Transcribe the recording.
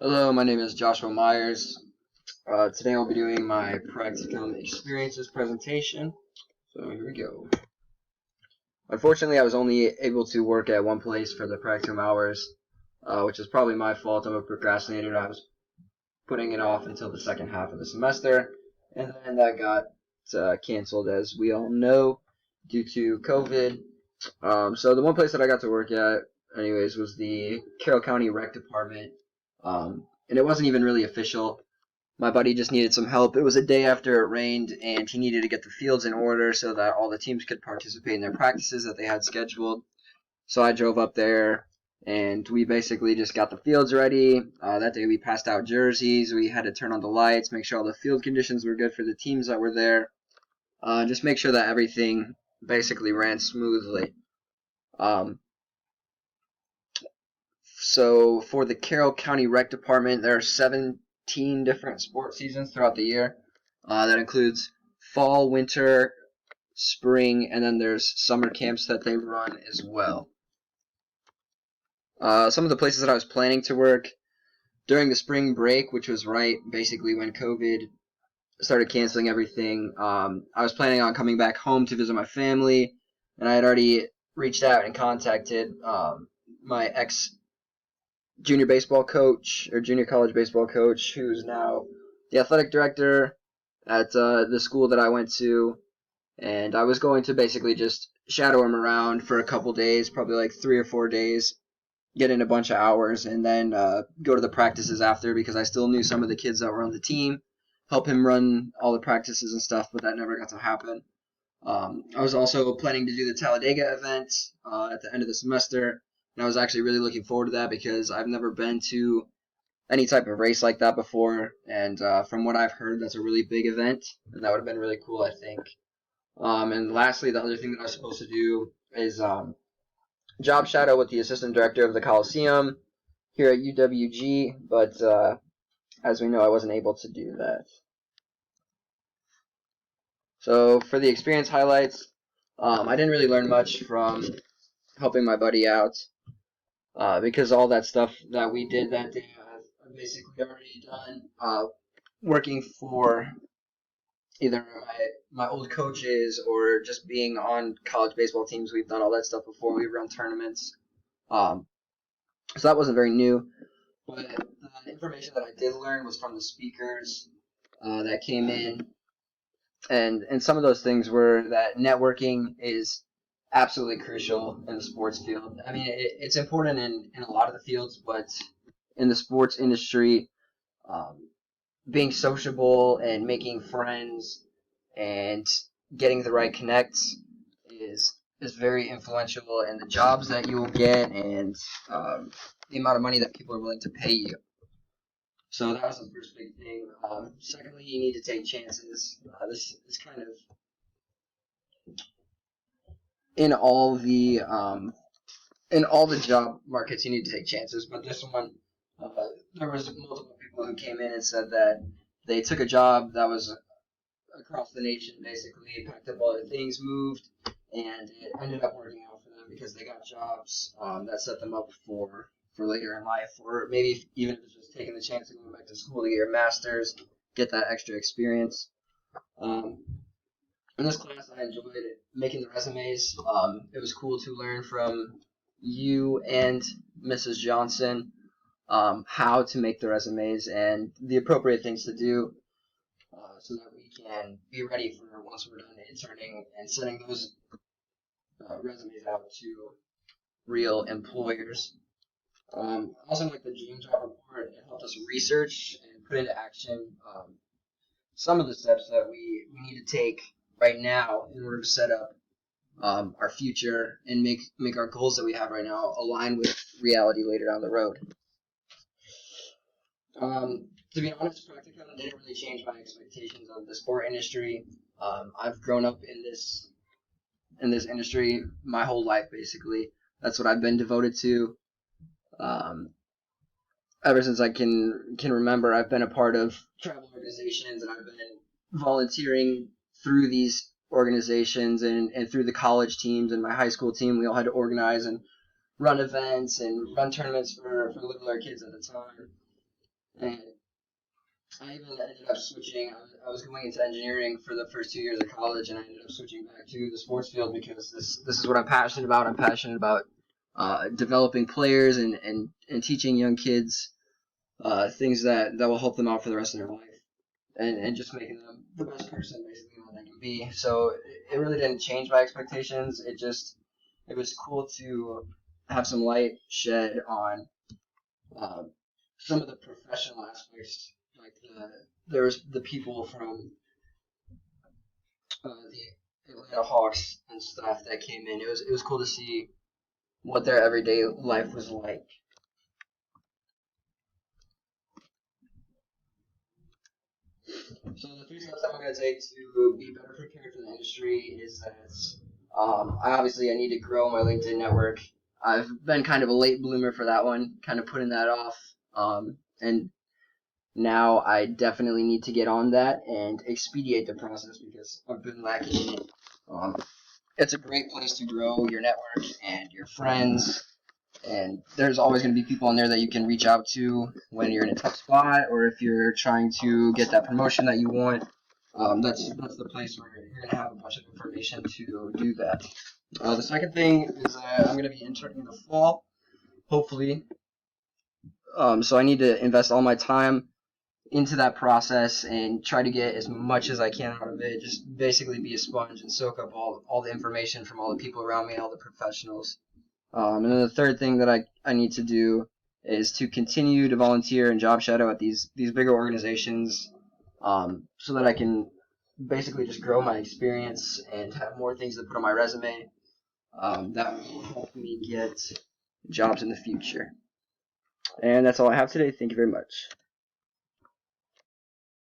Hello, my name is Joshua Myers. Today I'll be doing my Practicum experiences presentation. So here we go. Unfortunately, I was only able to work at one place for the Practicum hours, which is probably my fault. I'm a procrastinator. I was putting it off until the second half of the semester, and then that got canceled, as we all know, due to COVID. So the one place that I got to work at, anyways, was the Carroll County Rec Department. And it wasn't even really official. My buddy just needed some help. It was a day after it rained, and he needed to get the fields in order so that all the teams could participate in their practices that they had scheduled. So I drove up there, and we basically just got the fields ready. That day we passed out jerseys. We had to turn on the lights, make sure all the field conditions were good for the teams that were there. Just make sure that everything basically ran smoothly. So for the Carroll County Rec Department, there are 17 different sports seasons throughout the year. That includes fall, winter, spring, and then there's summer camps that they run as well. Some of the places that I was planning to work during the spring break, which was right basically when COVID started canceling everything, I was planning on coming back home to visit my family, and I had already reached out and contacted my junior baseball coach or junior college baseball coach, who's now the athletic director at the school that I went to, and I was going to basically just shadow him around for a couple days, probably like 3 or 4 days, get in a bunch of hours, and then go to the practices after, because I still knew some of the kids that were on the team, help him run all the practices and stuff, but that never got to happen. I was also planning to do the Talladega event at the end of the semester, and I was actually really looking forward to that because I've never been to any type of race like that before, and from what I've heard, that's a really big event, and that would have been really cool, I think. And lastly, the other thing that I was supposed to do is job shadow with the assistant director of the Coliseum here at UWG, but as we know, I wasn't able to do that. So for the experience highlights, I didn't really learn much from helping my buddy out because all that stuff that we did that day I've basically already done. Working for either my old coaches or just being on college baseball teams, we've done all that stuff before. We've run tournaments. So that wasn't very new. But the information that I did learn was from the speakers that came in. And some of those things were that networking is absolutely crucial in the sports field. I mean, it's important in a lot of the fields, but in the sports industry, being sociable and making friends and getting the right connects is very influential in the jobs that you will get and the amount of money that people are willing to pay you. So that was the first big thing. Secondly, you need to take chances. This is kind of in all the job markets. You need to take chances, but this one, there was multiple people who came in and said that they took a job that was across the nation, basically packed up all their things, moved, and it ended up working out for them because they got jobs that set them up for later in life, or maybe even if it's just taking the chance of going back to school to get your master's, get that extra experience. In this class, I enjoyed making the resumes. It was cool to learn from you and Mrs. Johnson how to make the resumes and the appropriate things to do so that we can be ready for once we're done interning and sending those resumes out to real employers. Also, like the dream job report, it helped us research and put into action some of the steps that we need to take right now in order to set up our future and make our goals that we have right now align with reality later down the road. To be honest, Practicum didn't really change my expectations of the sport industry. I've grown up in this industry my whole life, basically. That's what I've been devoted to. Ever since I can remember, I've been a part of travel organizations, and I've been volunteering through these organizations and through the college teams and my high school team. We all had to organize and run events and run tournaments for littler kids at the time. And I even ended up switching. I was going into engineering for the first 2 years of college, and I ended up switching back to the sports field because this is what I'm passionate about. I'm passionate about developing players and teaching young kids things that will help them out for the rest of their life, and just making them the best person basically that they can be. So it really didn't change my expectations. It was cool to have some light shed on uh, some of the professional aspects, like there was the people from the Atlanta Hawks and stuff that came in. It was cool to see what their everyday life was like. So the three steps that I'm going to take to be better prepared for the industry is that I need to grow my LinkedIn network. I've been kind of a late bloomer for that one, kind of putting that off. And now I definitely need to get on that and expedite the process because I've been lacking in it. Um, it's a great place to grow your network and your friends, and there's always going to be people in there that you can reach out to when you're in a tough spot or if you're trying to get that promotion that you want. That's the place where you're going to have a bunch of information to do that. The second thing is I'm going to be interning in the fall, hopefully. So I need to invest all my time into that process and try to get as much as I can out of it. Just basically be a sponge and soak up all the information from all the people around me, all the professionals. And then the third thing that I need to do is to continue to volunteer and job shadow at these bigger organizations, so that I can basically just grow my experience and have more things to put on my resume, that will help me get jobs in the future. And that's all I have today. Thank you very much.